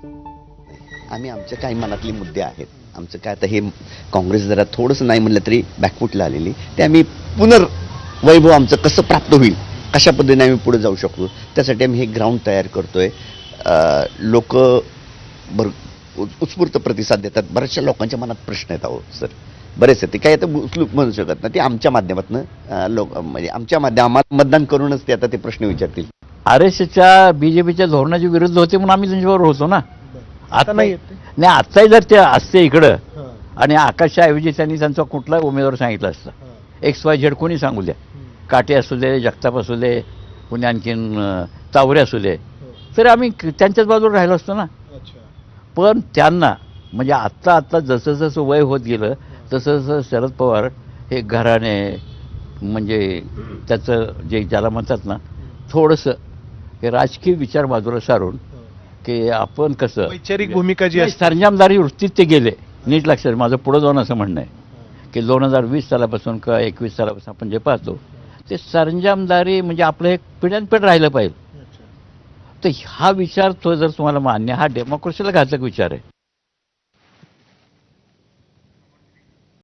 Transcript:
आम्ही आमच्या काही मनातले मुद्दे आहेत. आमचं काय आता हे काँग्रेस जरा थोडंसं नाही म्हणलं तरी बॅकफुटला आलेली, ते आम्ही पुनर्वैभव आमचं कसं प्राप्त होईल, कशा पद्धतीने आम्ही पुढे जाऊ शकू, त्यासाठी आम्ही हे ग्राउंड तयार करतोय. लोक उत्स्फूर्त प्रतिसाद देतात. बऱ्याचशा लोकांच्या मनात प्रश्न आहेत. अहो सर, बरेच आहेत, ते काय आता उचलूक म्हणू शकत नाही. ते आमच्या माध्यमातून लोक म्हणजे आमच्या आम्हाला मतदान करूनच ते आता ते प्रश्न विचारतील. RSSच्या BJPच्या धोरणाच्या विरुद्ध होते म्हणून आम्ही त्यांच्याबरोबर होतो ना. आता नाही येत ते? नाही, आत्ताही जर ते असते इकडं आणि आकाशच्या ऐवजी त्यांनी त्यांचा कुठला उमेदवार सांगितला असता, XYZ कोणी सांगू द्या, काटे असू दे, जगताप असू दे, कोणी आणखीन तावरे असू दे, तर आम्ही त्यांच्याच बाजूला राहिलो असतो ना. पण त्यांना म्हणजे आत्ता जसं जसं वय होत गेलं तसं जसं शरद पवार हे घराणे म्हणजे त्याचं जे ज्याला म्हणतात ना, थोडंसं हे राजकीय विचार बाजूला सारून की आपण कसं वैचारिक भूमिका जी असते सरंजामदारी वृत्तीत ते गेले. नीट लक्षात, माझं पुढं जाऊन असं म्हणणं आहे की 2020 सालापासून किंवा 21 सालापासून आपण जे पाहतो ते सरंजामदारी म्हणजे आपलं एक पिढ्यानपिढ राहिलं पाहिजे. तर हा विचार तो जर तुम्हाला मान्य, हा डेमोक्रेसीला घातक विचार आहे.